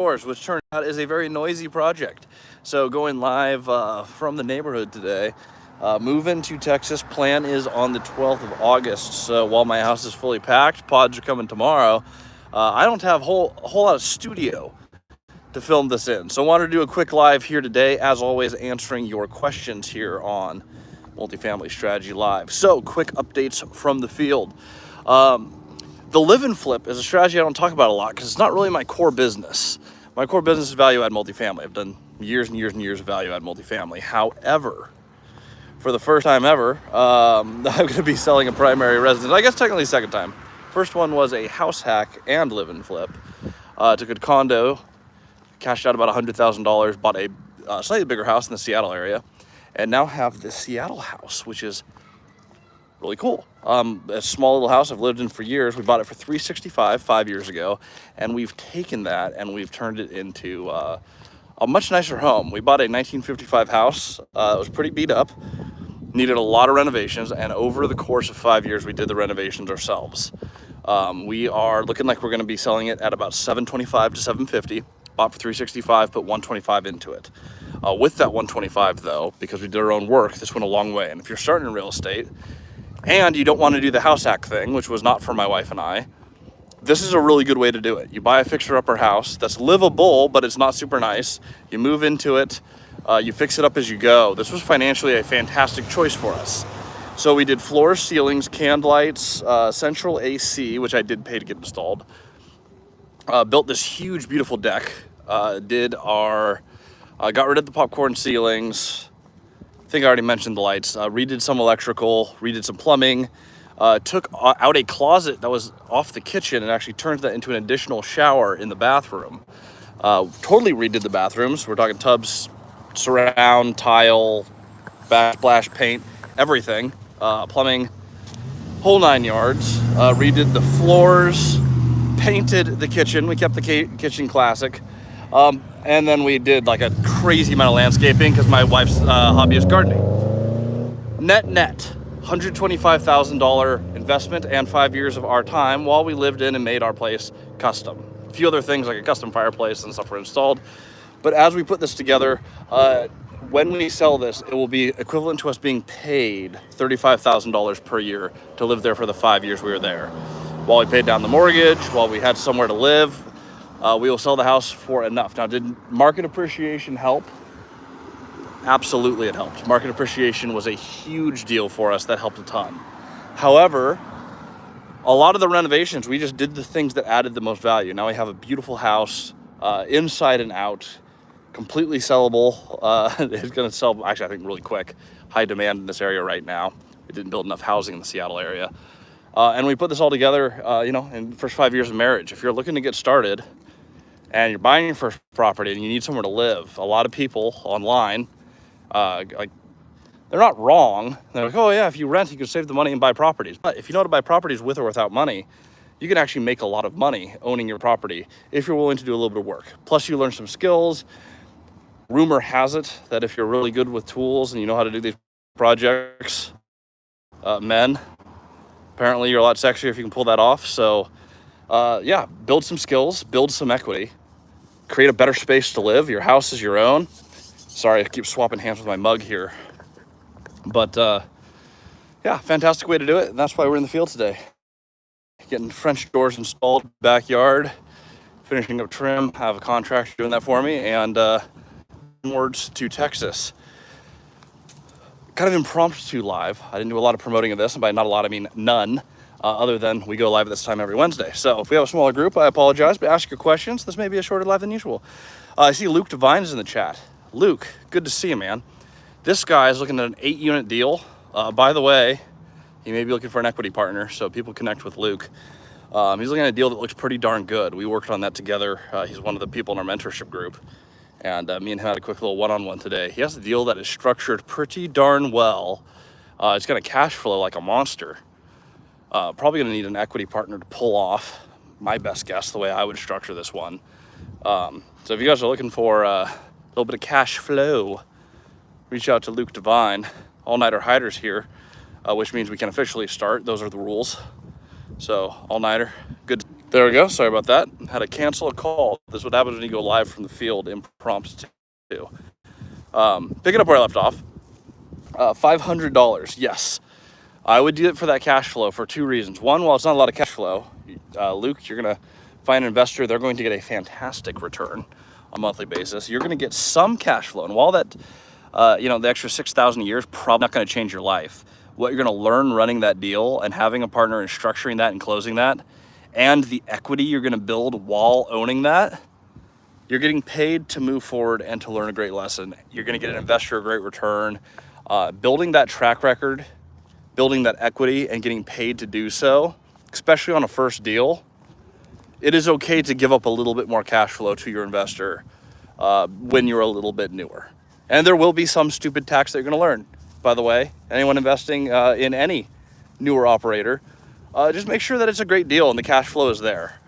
which turned out is a very noisy project. So going live from the neighborhood today. Move into Texas plan is on the 12th of August. So while my house is fully packed, pods are coming tomorrow. I don't have a whole lot of studio to film this in. So I wanted to do a quick live here today, as always, answering your questions here on Multifamily Strategy Live. So quick updates from the field. The live and flip is a strategy I don't talk about a lot because it's not really my core business. My core business is value add multifamily. I've done years and years and years of value add multifamily. However, for the first time ever, I'm going to be selling a primary residence. I guess technically second time. First one was a house hack and live and flip. Took a condo, cashed out about $100,000, bought a slightly bigger house in the Seattle area, and now have the Seattle house, which is really cool. A small little house I've lived in for years. We bought it for $365 5 years ago, and we've taken that and we've turned it into a much nicer home. We bought a 1955 house. It was pretty beat up, needed a lot of renovations, and over the course of 5 years, we did the renovations ourselves. We are looking like we're going to be selling it at about $725 to $750. Bought for $365, put $125 into it. With that $125 though, because we did our own work, this went a long way. And if you're starting in real estate and you don't want to do the house hack thing, which was not for my wife and I, this is a really good way to do it. You buy a fixer-upper house that's livable, but it's not super nice. You move into it, you fix it up as you go. This was financially a fantastic choice for us. So we did floors, ceilings, canned lights, central AC, which I did pay to get installed. Built this huge, beautiful deck. Got rid of the popcorn ceilings. I think I already mentioned the lights. Redid some electrical, redid some plumbing. Took out a closet that was off the kitchen and actually turned that into an additional shower in the bathroom. Totally redid the bathrooms. We're talking tubs, surround, tile, backsplash paint, everything. Plumbing, whole 9 yards. Redid the floors, painted the kitchen. We kept the kitchen classic. And then we did like a crazy amount of landscaping because my wife's hobby is gardening. Net, $125,000 investment and 5 years of our time while we lived in and made our place custom. A few other things like a custom fireplace and stuff were installed. But as we put this together, when we sell this, it will be equivalent to us being paid $35,000 per year to live there for the 5 years we were there. While we paid down the mortgage, while we had somewhere to live, we will sell the house for enough. Now, did market appreciation help? Absolutely, it helped. Market appreciation was a huge deal for us. That helped a ton. However, a lot of the renovations, we just did the things that added the most value. Now we have a beautiful house, inside and out, completely sellable. It's going to sell, actually, I think really quick. High demand in this area right now. We didn't build enough housing in the Seattle area. And we put this all together, in the first 5 years of marriage. If you're looking to get started and you're buying your first property and you need somewhere to live, a lot of people online, they're not wrong. They're like, oh yeah, if you rent, you can save the money and buy properties. But if you know how to buy properties with or without money, you can actually make a lot of money owning your property if you're willing to do a little bit of work. Plus you learn some skills. Rumor has it that if you're really good with tools and you know how to do these projects, men, apparently you're a lot sexier if you can pull that off. So yeah, build some skills, build some equity, create a better space to live. Your house is your own. Sorry, I keep swapping hands with my mug here. But yeah, fantastic way to do it. And that's why we're in the field today. Getting French doors installed, backyard, finishing up trim. I have a contractor doing that for me, and onwards to Texas. Kind of impromptu live. I didn't do a lot of promoting of this, and by not a lot I mean none, other than we go live at this time every Wednesday. So if we have a smaller group, I apologize, but ask your questions. This may be a shorter live than usual. I see Luke Devine is in the chat. Luke, good to see you, man. This guy is looking at an 8-unit deal. By the way, he may be looking for an equity partner, so people connect with Luke. He's looking at a deal that looks pretty darn good. We worked on that together. He's one of the people in our mentorship group. And me and him had a quick little one-on-one today. He has a deal that is structured pretty darn well. It's going to cash flow like a monster. Probably going to need an equity partner to pull off, my best guess, the way I would structure this one. So if you guys are looking for a little bit of cash flow, reach out to Luke Devine. All-nighter hiders here, which means we can officially start. Those are the rules. So all-nighter, good There we go. Sorry about that. Had to cancel a call. This is what happens when you go live from the field impromptu. Picking up where I left off. $500. Yes, I would do it for that cash flow for two reasons. One, while it's not a lot of cash flow, Luke, you're gonna find an investor. They're going to get a fantastic return on a monthly basis. You're going to get some cash flow, and while that, the extra $6,000 a year is probably not going to change your life. What you're going to learn running that deal and having a partner and structuring that and closing that, and the equity you're going to build while owning that, you're getting paid to move forward and to learn a great lesson. You're going to get an investor a great return. Building that track record, building that equity, and getting paid to do so, especially on a first deal, it is okay to give up a little bit more cash flow to your investor when you're a little bit newer. And there will be some stupid tax that you're going to learn. By the way, anyone investing in any newer operator, just make sure that it's a great deal and the cash flow is there.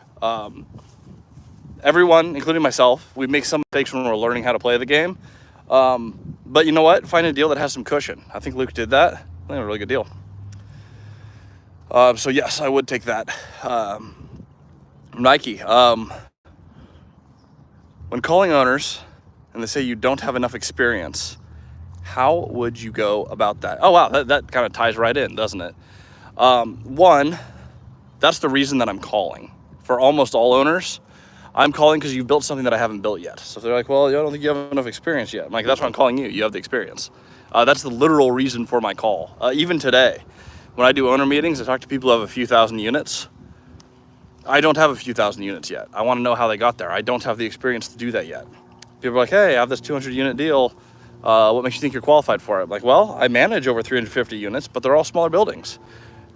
Everyone, including myself, we make some mistakes when we're learning how to play the game. But you know what? Find a deal that has some cushion. I think Luke did that. I think it was a really good deal. So yes, I would take that. Nike. When calling owners and they say you don't have enough experience, how would you go about that? Oh, wow, that kind of ties right in, doesn't it? One, that's the reason that I'm calling. For almost all owners, I'm calling because you've built something that I haven't built yet. So if they're like, well, I don't think you have enough experience yet. I'm like, that's why I'm calling you. You have the experience. That's the literal reason for my call. Even today, when I do owner meetings, I talk to people who have a few thousand units. I don't have a few thousand units yet. I want to know how they got there. I don't have the experience to do that yet. People are like, hey, I have this 200 unit deal. What makes you think you're qualified for it? I'm like, well, I manage over 350 units, but they're all smaller buildings.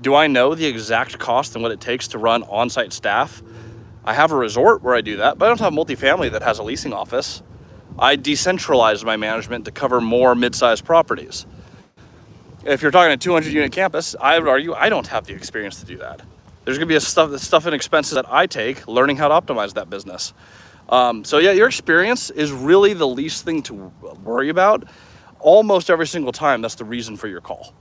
Do I know the exact cost and what it takes to run on-site staff? I have a resort where I do that, but I don't have multifamily that has a leasing office. I decentralized my management to cover more mid-sized properties. If you're talking a 200 unit campus, I would argue I don't have the experience to do that. There's gonna be stuff and expenses that I take learning how to optimize that business. So yeah, your experience is really the least thing to worry about. Almost every single time, that's the reason for your call.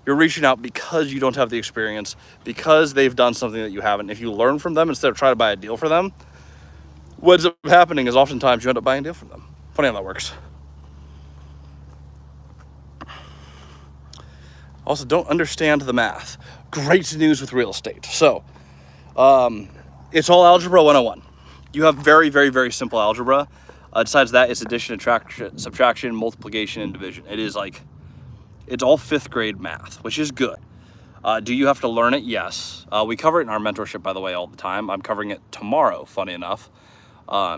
You're reaching out because you don't have the experience, because they've done something that you haven't. If you learn from them instead of try to buy a deal for them, what ends up happening is oftentimes you end up buying a deal from them. Funny how that works. Also, don't understand the math. Great news with real estate. So, it's all algebra 101. You have very, very, very simple algebra. Besides that, it's addition, subtraction, multiplication, and division. It is like, it's all 5th grade math, which is good. Do you have to learn it? Yes. We cover it in our mentorship, by the way, all the time. I'm covering it tomorrow, funny enough,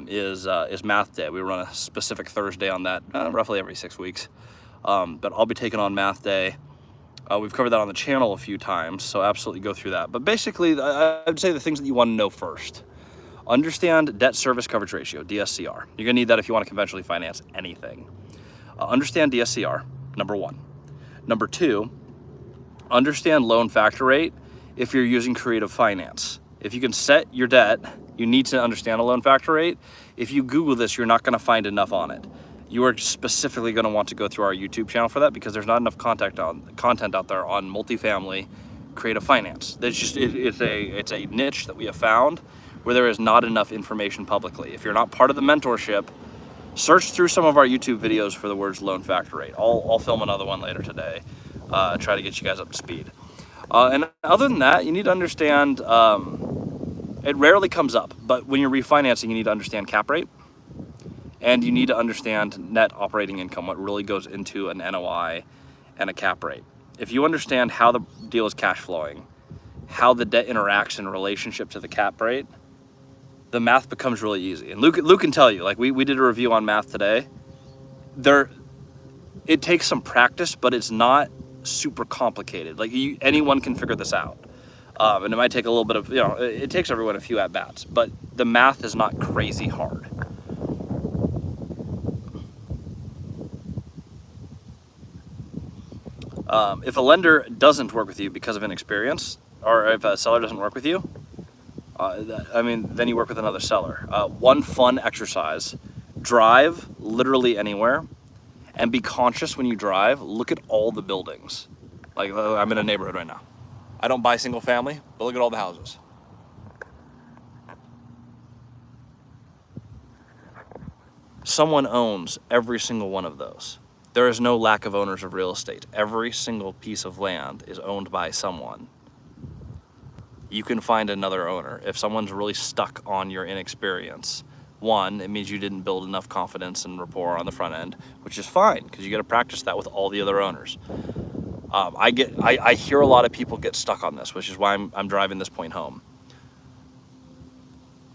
is math day. We run a specific Thursday on that, roughly every 6 weeks. But I'll be taking on math day. We've covered that on the channel a few times, so absolutely go through that. But basically, I'd say the things that you want to know first. Understand debt service coverage ratio, DSCR. You're gonna need that if you want to conventionally finance anything. Understand DSCR, number 1. Number 2, understand loan factor rate if you're using creative finance. If you can set your debt, you need to understand a loan factor rate. If you Google this, you're not gonna find enough on it. You are specifically gonna want to go through our YouTube channel for that because there's not enough content out there on multifamily creative finance. It's a niche that we have found where there is not enough information publicly. If you're not part of the mentorship, search through some of our YouTube videos for the words loan factor rate. I'll film another one later today, try to get you guys up to speed. And other than that, you need to understand, it rarely comes up, but when you're refinancing, you need to understand cap rate, and you need to understand net operating income, what really goes into an NOI and a cap rate. If you understand how the deal is cash flowing, how the debt interacts in relationship to the cap rate, the math becomes really easy. And Luke can tell you, like we did a review on math today. It takes some practice, but it's not super complicated. Like anyone can figure this out. And it might take a little bit of, it takes everyone a few at-bats, but the math is not crazy hard. If a lender doesn't work with you because of inexperience, or if a seller doesn't work with you, then you work with another seller. One fun exercise, drive literally anywhere and be conscious when you drive. Look at all the buildings. Like I'm in a neighborhood right now. I don't buy single family, but look at all the houses. Someone owns every single one of those. There is no lack of owners of real estate. Every single piece of land is owned by someone. You can find another owner. If someone's really stuck on your inexperience, one, it means you didn't build enough confidence and rapport on the front end, which is fine because you got to practice that with all the other owners. I hear a lot of people get stuck on this, which is why I'm driving this point home.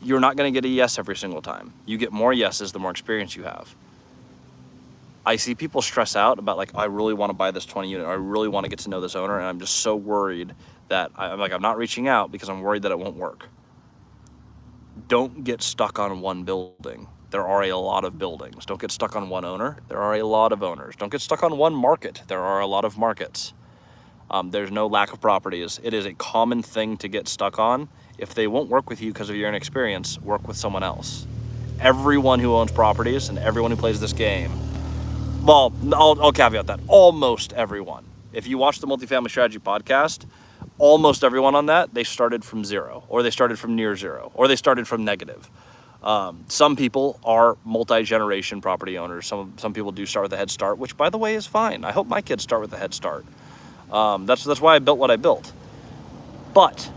You're not going to get a yes every single time. You get more yeses the more experience you have. I see people stress out about like, I really want to buy this 20 unit, or I really want to get to know this owner, and I'm just so worried that I'm not reaching out because I'm worried that it won't work. Don't get stuck on one building. There are a lot of buildings. Don't get stuck on one owner. There are a lot of owners. Don't get stuck on one market. There are a lot of markets. There's no lack of properties. It is a common thing to get stuck on. If they won't work with you because of your inexperience, work with someone else. Everyone who owns properties and everyone who plays this game, well, I'll caveat that, almost everyone. If you watch the Multifamily Strategy podcast, almost everyone on that, they started from zero, or they started from near zero, or they started from negative. Some people are multi-generation property owners. Some people do start with a head start, which, by the way, is fine. I hope my kids start with a head start. That's why I built what I built. But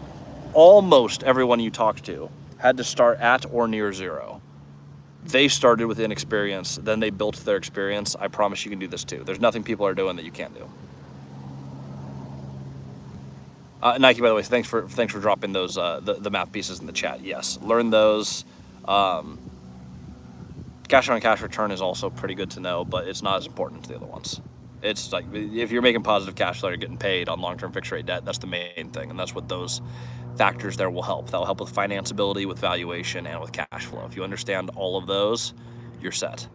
almost everyone you talk to had to start at or near zero. They started with inexperience, then they built their experience. I promise you can do this too. There's nothing people are doing that you can't do. Nike, by the way, thanks for dropping those the math pieces in the chat. Yes, learn those. Cash on cash return is also pretty good to know, but it's not as important as the other ones. It's like if you're making positive cash flow, you're getting paid on long-term fixed rate debt. That's the main thing, and that's what those factors there will help. That'll help with financeability, with valuation, and with cash flow. If you understand all of those, you're set.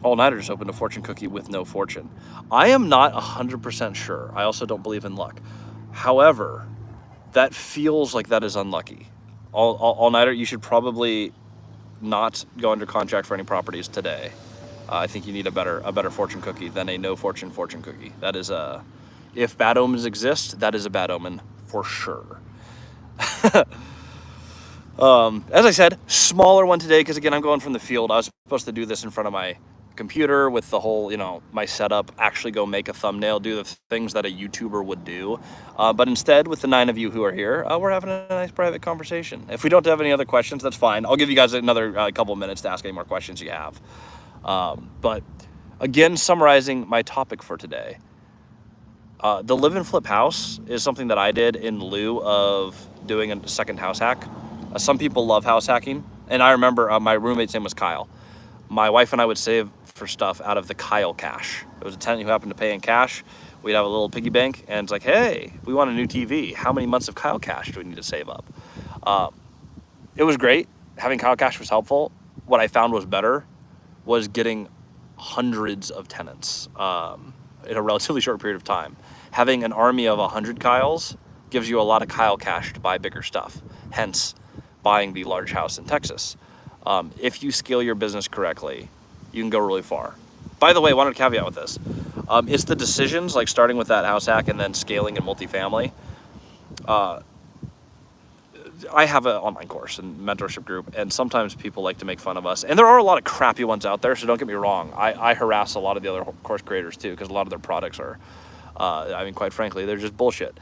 All-nighter just opened a fortune cookie with no fortune. I am not 100% sure. I also don't believe in luck. However, that feels like that is unlucky. All-nighter, you should probably not go under contract for any properties today. I think you need a better fortune cookie than a no fortune cookie. That is if bad omens exist, that is a bad omen for sure. As I said, smaller one today because again I'm going from the field. I was supposed to do this in front of my computer with the whole, my setup, actually go make a thumbnail, do the things that a YouTuber would do. But instead, with the 9 of you who are here, we're having a nice private conversation. If we don't have any other questions, that's fine. I'll give you guys another couple minutes to ask any more questions you have. But again, summarizing my topic for today, the live and flip house is something that I did in lieu of doing a second house hack. Some people love house hacking. And I remember my roommate's name was Kyle. My wife and I would save for stuff out of the Kyle cash. It was a tenant who happened to pay in cash. We'd have a little piggy bank, and it's like, hey, we want a new TV. How many months of Kyle cash do we need to save up? It was great. Having Kyle cash was helpful. What I found was better was getting hundreds of tenants in a relatively short period of time. Having an army of 100 Kyles gives you a lot of Kyle cash to buy bigger stuff, hence buying the large house in Texas. If you scale your business correctly, you can go really far. By the way, I wanted to caveat with this. It's the decisions, like starting with that house hack and then scaling in multifamily. I have an online course and mentorship group, and sometimes people like to make fun of us. And there are a lot of crappy ones out there, so don't get me wrong. I harass a lot of the other course creators too, because a lot of their products are, quite frankly, they're just bullshit.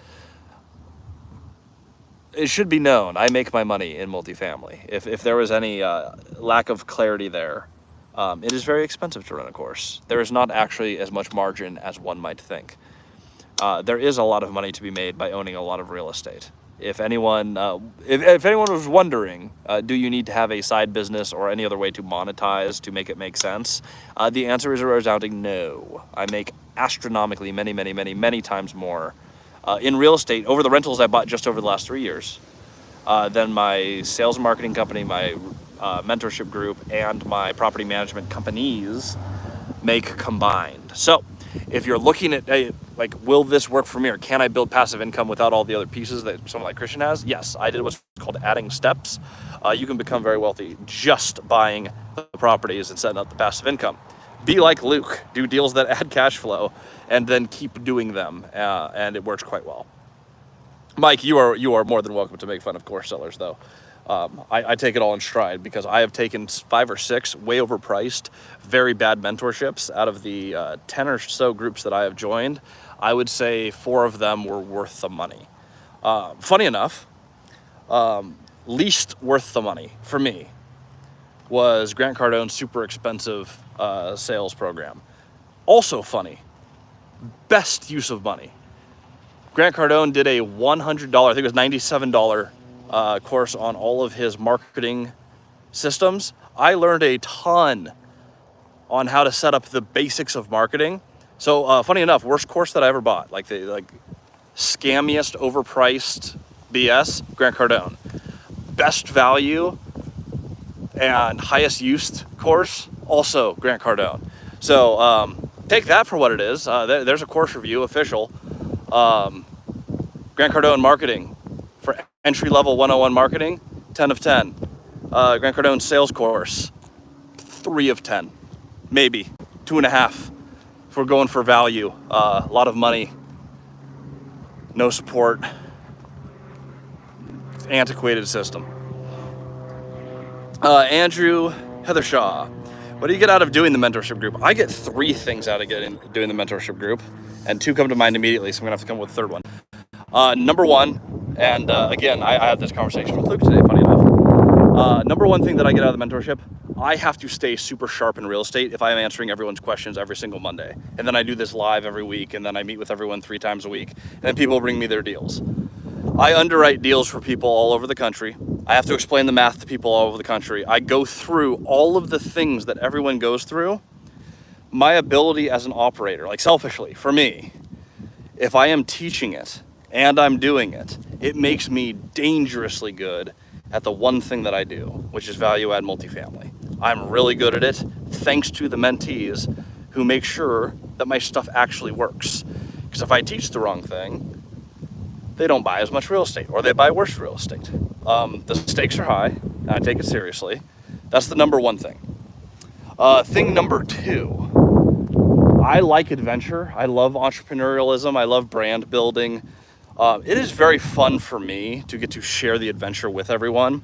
It should be known, I make my money in multifamily. If there was any lack of clarity there, it is very expensive to run a course. There is not actually as much margin as one might think. There is a lot of money to be made by owning a lot of real estate. If anyone was wondering, do you need to have a side business or any other way to monetize to make it make sense? The answer is a resounding no. I make astronomically many times more in real estate over the rentals I bought just over the last 3 years than my sales and marketing company, my mentorship group, and my property management companies make combined. So if you're looking at, will this work for me, or can I build passive income without all the other pieces that someone like Christian has? Yes, I did what's called adding steps. You can become very wealthy just buying the properties and setting up the passive income. Be like Luke, do deals that add cash flow, and then keep doing them, and it works quite well. Mike, you are more than welcome to make fun of course sellers, though. I take it all in stride because I have taken 5 or 6 way overpriced, very bad mentorships. Out of the 10 or so groups that I have joined, I would say 4 of them were worth the money. Funny enough, least worth the money for me was Grant Cardone's super expensive sales program. Also funny, best use of money. Grant Cardone did a $100, I think it was $97 course on all of his marketing systems. I learned a ton on how to set up the basics of marketing. So funny enough, worst course that I ever bought, like the scammiest, overpriced BS, Grant Cardone. Best value and highest used course, also Grant Cardone. So take that for what it is. There's a course review, official. Grant Cardone marketing for entry-level 101 marketing, 10 of 10. Grant Cardone sales course, 3 of 10, maybe 2.5. If we're going for value, a lot of money, no support, antiquated system. Andrew Heathershaw, what do you get out of doing the mentorship group? I get 3 things out of doing the mentorship group, and 2 come to mind immediately, so I'm gonna have to come up with a third one. Number 1, and again, I had this conversation with Luke today, funny enough. Number 1 thing that I get out of the mentorship, I have to stay super sharp in real estate if I am answering everyone's questions every single Monday. And then I do this live every week, and then I meet with everyone 3 times a week, and then people bring me their deals. I underwrite deals for people all over the country. I have to explain the math to people all over the country. I go through all of the things that everyone goes through. My ability as an operator, like selfishly, for me, if I am teaching it and I'm doing it, it makes me dangerously good at the one thing that I do, which is value add multifamily. I'm really good at it thanks to the mentees who make sure that my stuff actually works. Because if I teach the wrong thing, they don't buy as much real estate, or they buy worse real estate. The stakes are high, and I take it seriously. That's the number 1 thing. Thing number 2, I like adventure. I love entrepreneurialism. I love brand building. It is very fun for me to get to share the adventure with everyone,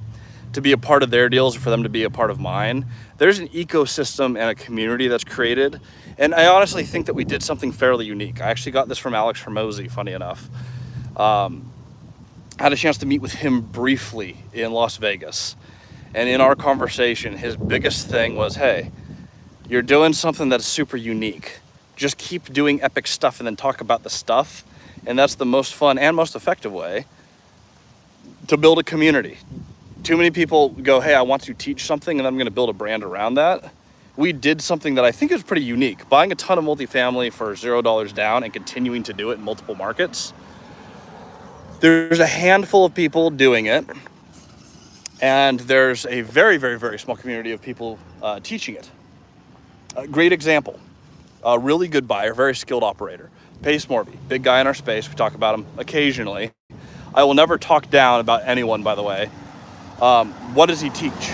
to be a part of their deals, or for them to be a part of mine. There's an ecosystem and a community that's created, and I honestly think that we did something fairly unique. I actually got this from Alex Hermosi, funny enough. Had a chance to meet with him briefly in Las Vegas. And in our conversation, his biggest thing was, hey, you're doing something that's super unique. Just keep doing epic stuff and then talk about the stuff. And that's the most fun and most effective way to build a community. Too many people go, hey, I want to teach something and I'm going to build a brand around that. We did something that I think is pretty unique. Buying a ton of multifamily for $0 down and continuing to do it in multiple markets. There's a handful of people doing it, and there's a very, very, very small community of people teaching it. A great example, a really good buyer, very skilled operator, Pace Morby, big guy in our space. We talk about him occasionally. I will never talk down about anyone, by the way. What does he teach?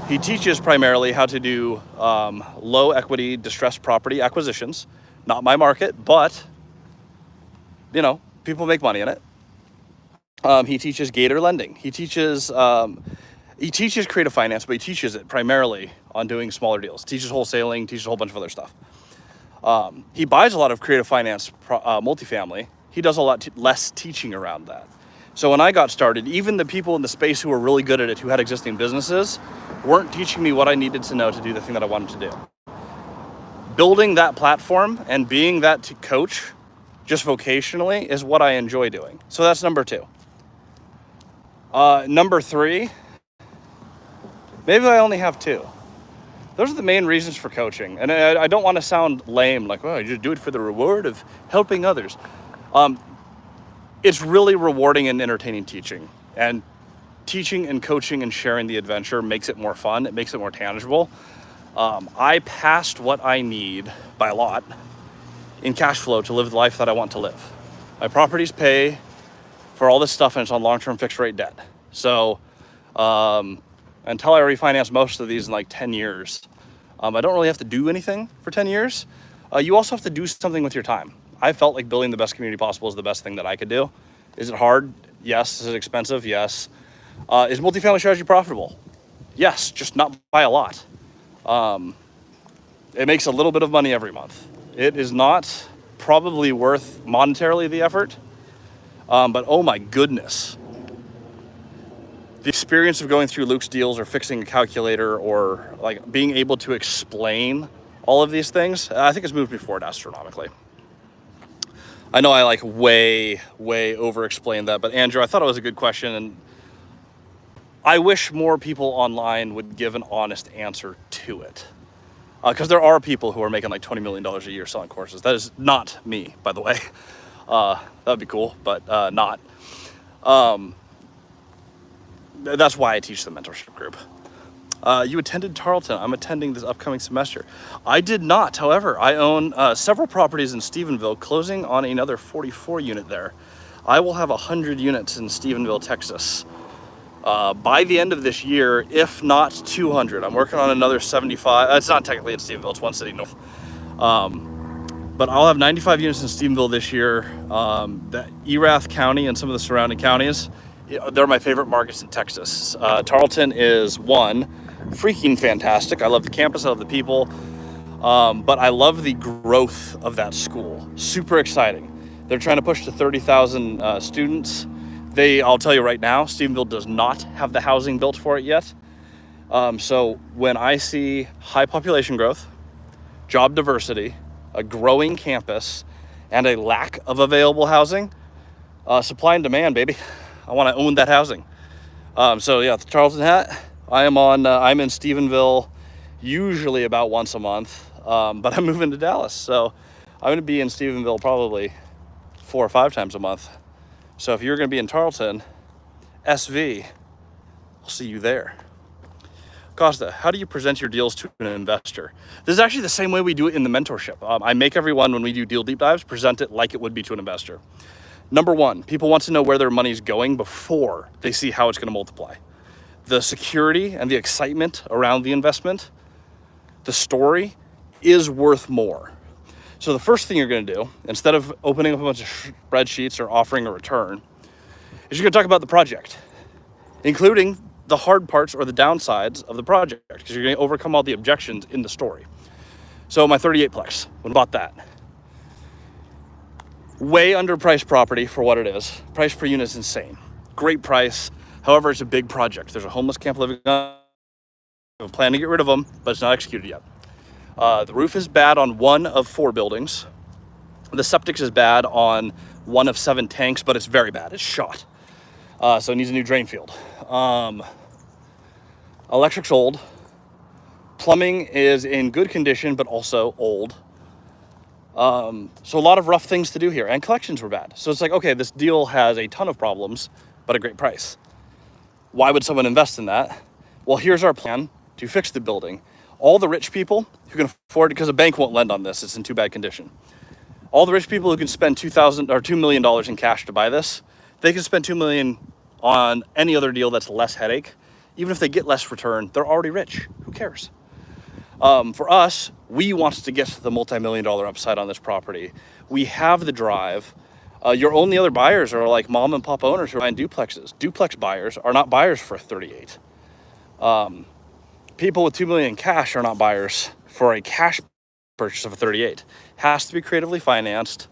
He teaches primarily how to do low equity distressed property acquisitions. Not my market, but, you know, people make money in it. He teaches gator lending. He teaches creative finance, but he teaches it primarily on doing smaller deals. Teaches wholesaling, teaches a whole bunch of other stuff. He buys a lot of creative finance multifamily. He does a lot less teaching around that. So when I got started, even the people in the space who were really good at it, who had existing businesses, weren't teaching me what I needed to know to do the thing that I wanted to do. Building that platform and being that coach just vocationally is what I enjoy doing. So that's number 2. Number 3, maybe I only have 2. Those are the main reasons for coaching. And I don't want to sound lame, like, oh, you just do it for the reward of helping others. It's really rewarding and entertaining teaching. And teaching and coaching and sharing the adventure makes it more fun. It makes it more tangible. I passed what I need by a lot in cash flow to live the life that I want to live. My properties pay for all this stuff, and it's on long-term fixed rate debt. So until I refinance most of these in like 10 years, I don't really have to do anything for 10 years. You also have to do something with your time. I felt like building the best community possible is the best thing that I could do. Is it hard? Yes. Is it expensive? Yes. Is multifamily strategy profitable? Yes, just not by a lot. It makes a little bit of money every month. It is not probably worth monetarily the effort, but oh my goodness. The experience of going through Luke's deals or fixing a calculator or like being able to explain all of these things, I think has moved me forward astronomically. I know I like way over explained that, but Andrew, I thought it was a good question, and I wish more people online would give an honest answer to it. Because there are people who are making like $20 million a year selling courses. That is not me, by the way. That would be cool, but not. That's why I teach the mentorship group. You attended Tarleton. I'm attending this upcoming semester. I did not. However, I own several properties in Stephenville, closing on another 44 unit there. I will have 100 units in Stephenville, Texas. By the end of this year, if not 200. I'm working on another 75. It's not technically in Stephenville, it's one city north. But I'll have 95 units in Stephenville this year. The Erath County and some of the surrounding counties, they're my favorite markets in Texas. Tarleton is one, freaking fantastic. I love the campus, I love the people. But I love the growth of that school. Super exciting. They're trying to push to 30,000 students. I'll tell you right now, Stephenville does not have the housing built for it yet. So when I see high population growth, job diversity, a growing campus, and a lack of available housing, supply and demand, baby. I want to own that housing. So yeah, the Tarleton hat. I'm in Stephenville usually about once a month, but I'm moving to Dallas. So I'm going to be in Stephenville probably 4 or 5 times a month. So if you're going to be in Tarleton, SV, I'll see you there. Costa, how do you present your deals to an investor? This is actually the same way we do it in the mentorship. I make everyone, when we do deal deep dives, present it like it would be to an investor. Number one, people want to know where their money's going before they see how it's going to multiply. The security and the excitement around the investment, the story, is worth more. So the first thing you're going to do, instead of opening up a bunch of spreadsheets or offering a return, is you're going to talk about the project, including the hard parts or the downsides of the project, because you're going to overcome all the objections in the story. So my 38plex, when I bought that, way underpriced property for what it is. Price per unit is insane. Great price. However, it's a big project. There's a homeless camp living on. I'm planning to get rid of them, but it's not executed yet. The roof is bad on 1 of 4 buildings. The septic is bad on 1 of 7 tanks, but it's very bad. It's shot. So it needs a new drain field. Electric's old. Plumbing is in good condition, but also old. So a lot of rough things to do here, and collections were bad. So it's like, okay, this deal has a ton of problems, but a great price. Why would someone invest in that? Well, here's our plan to fix the building. All the rich people who can afford it, because a bank won't lend on this, it's in too bad condition. All the rich people who can spend $2 million in cash to buy this, they can spend $2 million on any other deal that's less headache. Even if they get less return, they're already rich. Who cares? For us, we want to get the multi-million-dollar upside on this property. We have the drive. Your only other buyers are like mom and pop owners who are buying duplexes. Duplex buyers are not buyers for 38. People with $2 million in cash are not buyers for a cash purchase of a 38. Has to be creatively financed.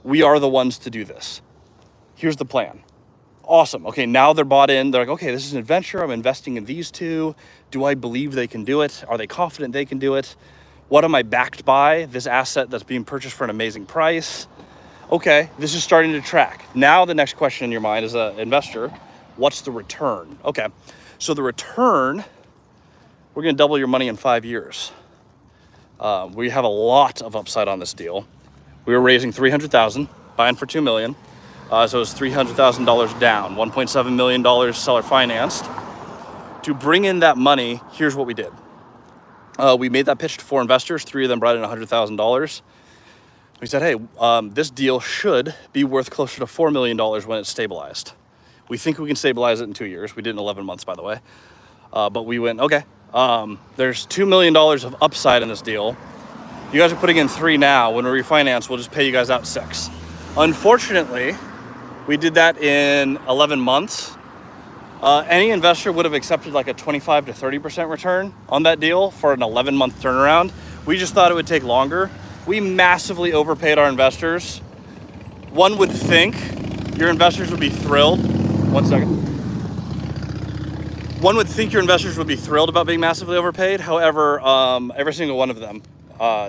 We are the ones to do this. Here's the plan. Awesome. Okay, now they're bought in. They're like, okay, this is an adventure. I'm investing in these two. Do I believe they can do it? Are they confident they can do it? What am I backed by? This asset that's being purchased for an amazing price. Okay, this is starting to track. Now the next question in your mind as an investor, what's the return? Okay, so the return, we're going to double your money in 5 years. We have a lot of upside on this deal. We were raising $300,000, buying for $2 million. So it's $300,000 down, $1.7 million seller financed. To bring in that money, here's what we did. We made that pitch to 4 investors. 3 of them brought in $100,000. We said, hey, this deal should be worth closer to $4 million when it's stabilized. We think we can stabilize it in 2 years. We did in 11 months, by the way. But we went, okay, there's $2 million of upside in this deal. You guys are putting in 3 now. When we refinance, we'll just pay you guys out 6. Unfortunately, we did that in 11 months. Any investor would have accepted like a 25 to 30% return on that deal for an 11-month turnaround. We just thought it would take longer. We massively overpaid our investors. One would think your investors would be thrilled. One second. One would think your investors would be thrilled about being massively overpaid. However, every single one of them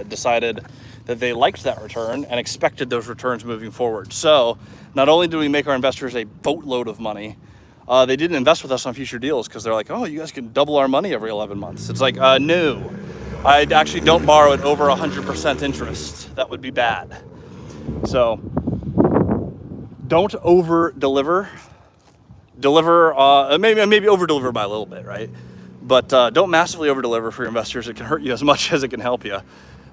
decided that they liked that return and expected those returns moving forward. So not only did we make our investors a boatload of money, they didn't invest with us on future deals because they're like, oh, you guys can double our money every 11 months. It's like, no, I actually don't borrow at over 100% interest. That would be bad. So don't over deliver. Maybe over deliver by a little bit, right? But don't massively over deliver for your investors. It can hurt you as much as it can help you.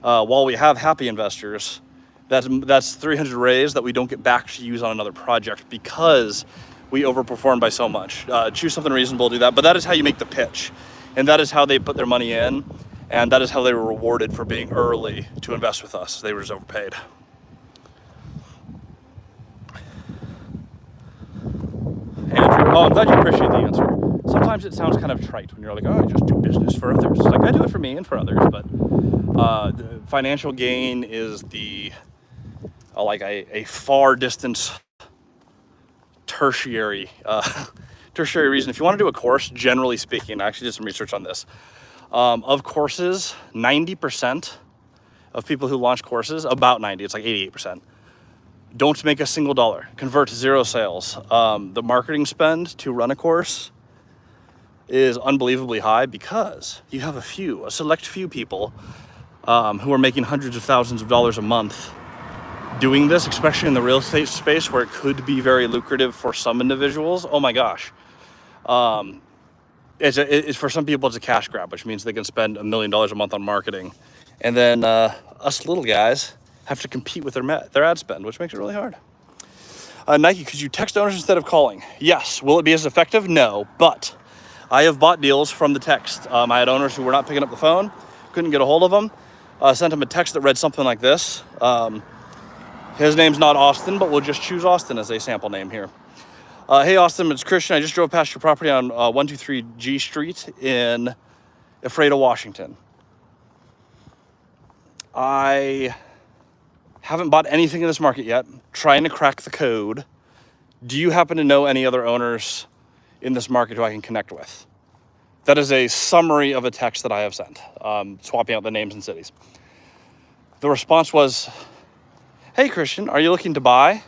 While we have happy investors, that's 300 raise that we don't get back to use on another project because we overperformed by so much. Choose something reasonable, do that. But that is how you make the pitch. And that is how they put their money in. And that is how they were rewarded for being early to invest with us. They were just overpaid. Andrew, oh, I'm glad you appreciate the answer. Sometimes it sounds kind of trite when you're like, oh, I just do business for others. It's like, I do it for me and for others, but the financial gain is like a far distance tertiary reason. If you want to do a course, generally speaking, I actually did some research on this. Of courses, 90% of people who launch courses, about 90, it's like 88%, don't make a single dollar, convert to 0 sales. The marketing spend to run a course is unbelievably high because you have a select few people who are making hundreds of thousands of dollars a month doing this, especially in the real estate space where it could be very lucrative for some individuals. Oh my gosh. It's for some people, it's a cash grab, which means they can spend $1 million a month on marketing. And then us little guys have to compete with their ad spend, which makes it really hard. Nike, could you text owners instead of calling? Yes. Will it be as effective? No, but I have bought deals from the text. I had owners who were not picking up the phone, couldn't get a hold of them. Sent them a text that read something like this. His name's not Austin, but we'll just choose Austin as a sample name here. Hey, Austin, it's Christian. I just drove past your property on 123 G Street in Ephrata, Washington. I haven't bought anything in this market yet. Trying to crack the code. Do you happen to know any other owners in this market who I can connect with? That is a summary of a text that I have sent, swapping out the names and cities. The response was, hey, Christian, are you looking to buy?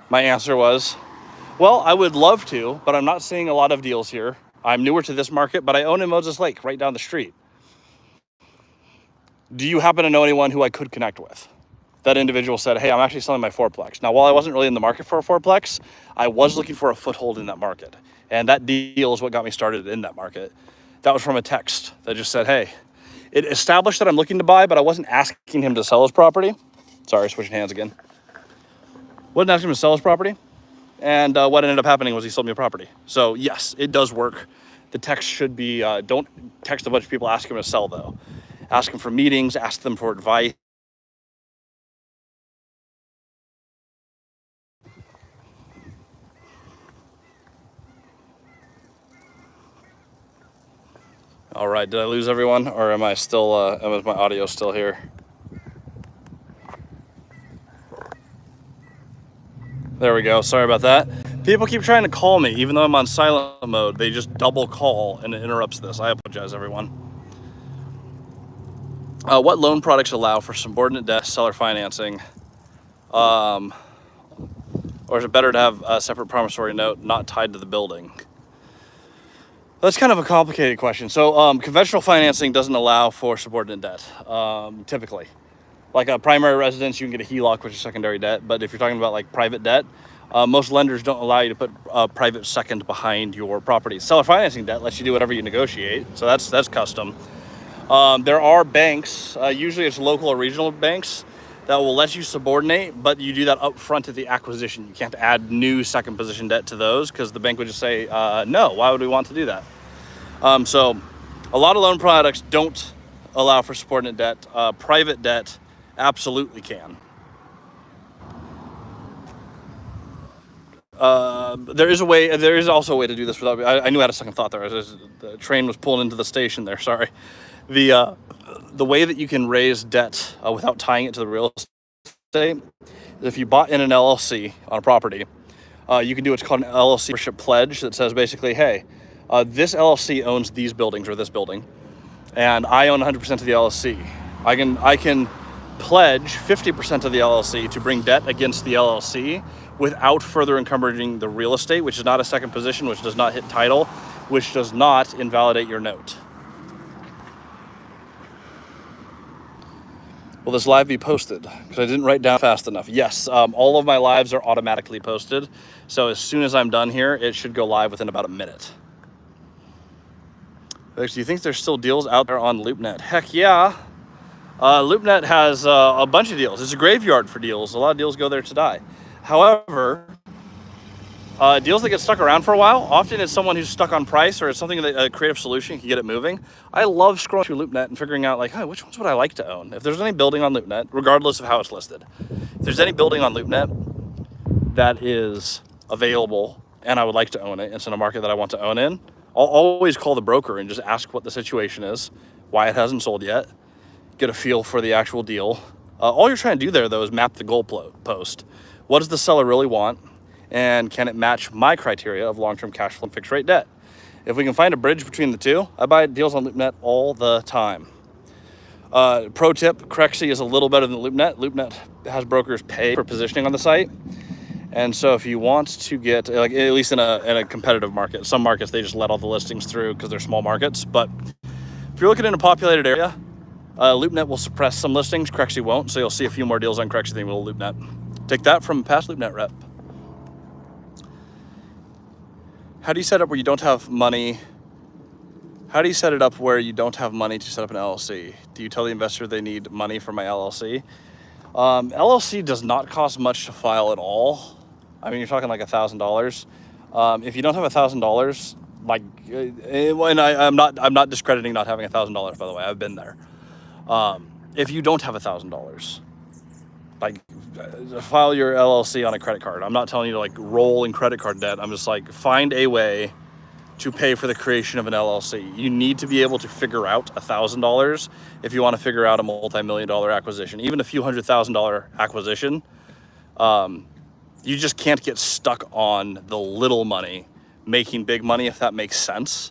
My answer was, well, I would love to, but I'm not seeing a lot of deals here. I'm newer to this market, but I own in Moses Lake, right down the street. Do you happen to know anyone who I could connect with? That individual said, hey, I'm actually selling my fourplex. Now, while I wasn't really in the market for a fourplex, I was looking for a foothold in that market. And that deal is what got me started in that market. That was from a text that just said, hey, it established that I'm looking to buy, but I wasn't asking him to sell his property. Sorry, switching hands again. Wasn't asking him to sell his property. And what ended up happening was he sold me a property. So yes, it does work. The text should be, don't text a bunch of people asking them to sell though. Ask them for meetings, ask them for advice. All right, did I lose everyone or am I still, is my audio still here? There we go, sorry about that. People keep trying to call me, even though I'm on silent mode, they just double call and it interrupts this. I apologize, everyone. What loan products allow for subordinate debt, seller financing? Or is it better to have a separate promissory note not tied to the building? That's kind of a complicated question. So conventional financing doesn't allow for subordinate debt, typically. Like a primary residence, you can get a HELOC, which is secondary debt. But if you're talking about like private debt, most lenders don't allow you to put a private second behind your property. Seller financing debt lets you do whatever you negotiate. So that's custom. There are banks, usually it's local or regional banks, that will let you subordinate, but you do that up front at the acquisition. You can't add new second position debt to those because the bank would just say, no, why would we want to do that? So a lot of loan products don't allow for subordinate debt. Private debt absolutely can. there is also a way to do this without, I knew I had a second thought there. The train was pulling into the station there, sorry. The way that you can raise debt without tying it to the real estate is if you bought in an LLC on a property, you can do what's called an LLC membership pledge that says basically, hey, this LLC owns these buildings or this building, and I own 100% of the LLC. I can pledge 50% of the LLC to bring debt against the LLC without further encumbering the real estate, which is not a second position, which does not hit title, which does not invalidate your note. Will this live be posted? Because I didn't write down fast enough. Yes, all of my lives are automatically posted. So as soon as I'm done here, it should go live within about a minute. Do you think there's still deals out there on LoopNet? Heck yeah. LoopNet has a bunch of deals. It's a graveyard for deals. A lot of deals go there to die. However, deals that get stuck around for a while, often it's someone who's stuck on price, or it's something that a creative solution can get it moving. I love scrolling through LoopNet and figuring out like, hey, which ones would I like to own? If there's any building on LoopNet, regardless of how it's listed, if there's any building on LoopNet that is available and I would like to own it, it's in a market that I want to own in, I'll always call the broker and just ask what the situation is, why it hasn't sold yet, get a feel for the actual deal. All you're trying to do there, though, is map the goalpost. What does the seller really want? And can it match my criteria of long-term cash flow and fixed rate debt? If we can find a bridge between the two, I buy deals on LoopNet all the time. Pro tip, Crexy is a little better than LoopNet. LoopNet has brokers pay for positioning on the site. And so if you want to get, like, at least in a competitive market, some markets, they just let all the listings through because they're small markets. But if you're looking in a populated area, LoopNet will suppress some listings, Crexy won't. So you'll see a few more deals on Crexy than you will LoopNet. Take that from past LoopNet rep. How do you set up where you don't have money? How do you set it up where you don't have money to set up an LLC? Do you tell the investor they need money for my LLC? LLC does not cost much to file at all. I mean, you're talking like $1,000. If you don't have $1,000, like, and I'm not discrediting not having $1,000, by the way, I've been there. If you don't have $1,000, like, file your LLC on a credit card. I'm not telling you to like roll in credit card debt. I'm just like, find a way to pay for the creation of an LLC. You need to be able to figure out $1,000 if you want to figure out a multi-million-dollar acquisition. Even a few $100,000 acquisition, you just can't get stuck on the little money making big money, if that makes sense.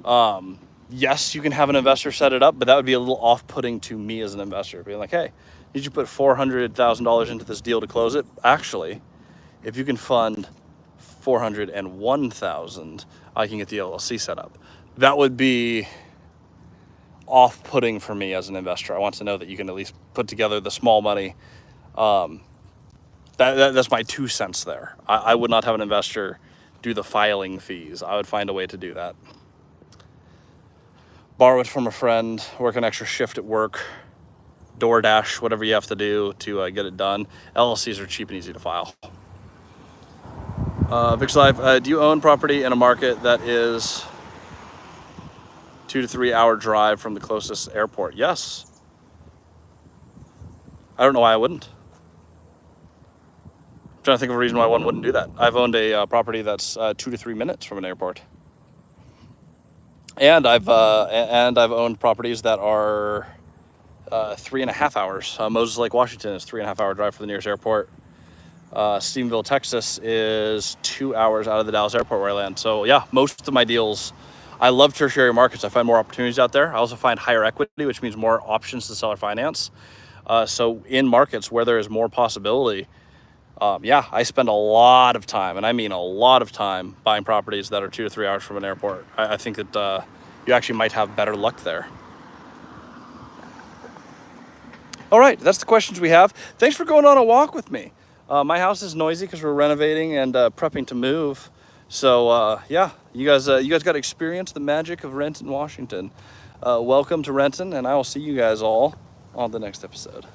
Yes, you can have an investor set it up, but that would be a little off-putting to me as an investor, being like, hey, did you put $400,000 into this deal to close it? Actually, if you can fund $401,000, I can get the LLC set up. That would be off-putting for me as an investor. I want to know that you can at least put together the small money. That's my 2 cents there. I would not have an investor do the filing fees. I would find a way to do that. Borrow it from a friend, work an extra shift at work, DoorDash, whatever you have to do to get it done. LLCs are cheap and easy to file. Vix Live, do you own property in a market that is 2 to 3 hour drive from the closest airport? Yes. I don't know why I wouldn't. I'm trying to think of a reason why one wouldn't do that. I've owned a property that's 2 to 3 minutes from an airport. And I've owned properties that are 3.5 hours. Moses Lake, Washington is 3.5 hour drive from the nearest airport. Stephenville, Texas is 2 hours out of the Dallas airport where I land. So yeah, most of my deals, I love tertiary markets. I find more opportunities out there. I also find higher equity, which means more options to seller finance. So in markets where there is more possibility, yeah, I spend a lot of time, and I mean a lot of time, buying properties that are 2 to 3 hours from an airport. I think that you actually might have better luck there. All right, that's the questions we have. Thanks for going on a walk with me. My house is noisy because we're renovating and prepping to move. So yeah, you guys got to experience the magic of Renton, Washington. Welcome to Renton, and I will see you guys all on the next episode.